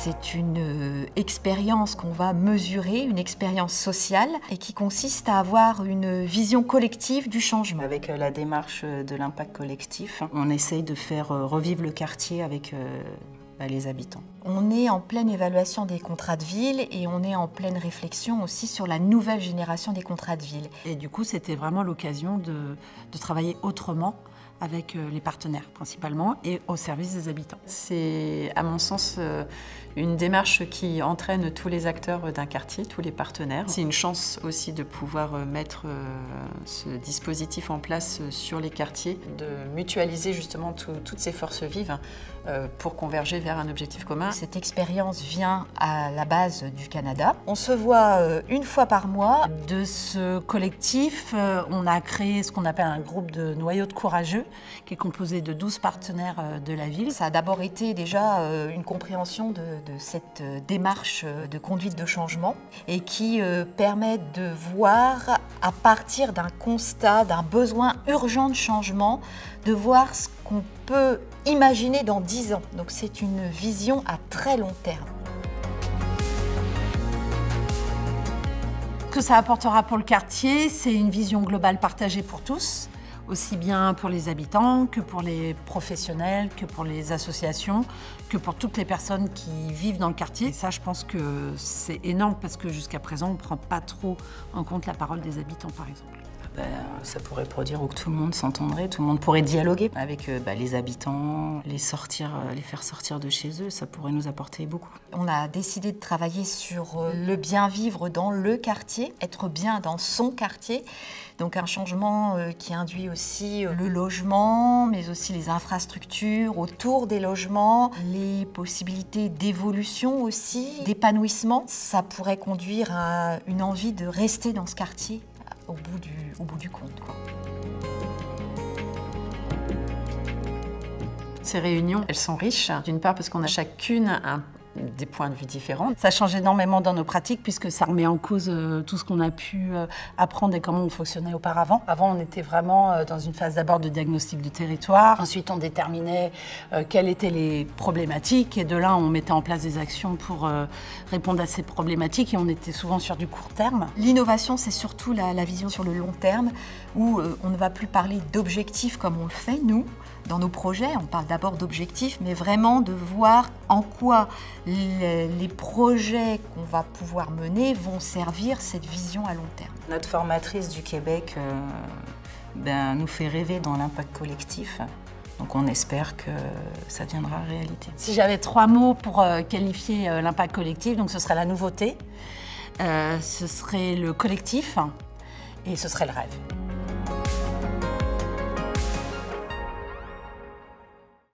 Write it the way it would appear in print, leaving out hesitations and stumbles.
C'est une expérience qu'on va mesurer, une expérience sociale et qui consiste à avoir une vision collective du changement. Avec la démarche de l'impact collectif, on essaye de faire revivre le quartier avec les habitants. On est en pleine évaluation des contrats de ville et on est en pleine réflexion aussi sur la nouvelle génération des contrats de ville. Et du coup, c'était vraiment l'occasion de travailler autrement avec les partenaires principalement et au service des habitants. C'est à mon sens une démarche qui entraîne tous les acteurs d'un quartier, tous les partenaires. C'est une chance aussi de pouvoir mettre ce dispositif en place sur les quartiers, de mutualiser justement toutes ces forces vives pour converger vers un objectif commun. Cette expérience vient à la base du Canada. On se voit une fois par mois. De ce collectif, on a créé ce qu'on appelle un groupe de noyaux de courageux qui est composé de 12 partenaires de la ville. Ça a d'abord été déjà une compréhension de cette démarche de conduite de changement et qui permet de voir à partir d'un constat, d'un besoin urgent de changement, de voir ce qu'on peut imaginer dans 10 ans. Donc c'est une vision à très long terme. Ce que ça apportera pour le quartier, c'est une vision globale partagée pour tous, aussi bien pour les habitants que pour les professionnels, que pour les associations, que pour toutes les personnes qui vivent dans le quartier. Et ça, je pense que c'est énorme parce que jusqu'à présent, on ne prend pas trop en compte la parole des habitants, par exemple. Ça pourrait produire où tout le monde s'entendrait, tout le monde pourrait dialoguer avec les habitants, les faire sortir de chez eux, ça pourrait nous apporter beaucoup. On a décidé de travailler sur le bien vivre dans le quartier, être bien dans son quartier. Donc un changement qui induit aussi le logement, mais aussi les infrastructures autour des logements, les possibilités d'évolution aussi, d'épanouissement. Ça pourrait conduire à une envie de rester dans ce quartier au bout du compte, quoi. Ces réunions, elles sont riches, d'une part parce qu'on a chacune des points de vue différents. Ça change énormément dans nos pratiques puisque ça remet en cause tout ce qu'on a pu apprendre et comment on fonctionnait auparavant. Avant, on était vraiment dans une phase d'abord de diagnostic de territoire. Ensuite, on déterminait quelles étaient les problématiques et de là, on mettait en place des actions pour répondre à ces problématiques et on était souvent sur du court terme. L'innovation, c'est surtout la vision sur le long terme où on ne va plus parler d'objectifs comme on le fait, nous, dans nos projets. On parle d'abord d'objectifs, mais vraiment de voir en quoi les projets qu'on va pouvoir mener vont servir cette vision à long terme. Notre formatrice du Québec nous fait rêver dans l'impact collectif. Donc on espère que ça deviendra réalité. Si j'avais 3 mots pour qualifier l'impact collectif, donc ce serait la nouveauté, ce serait le collectif et ce serait le rêve.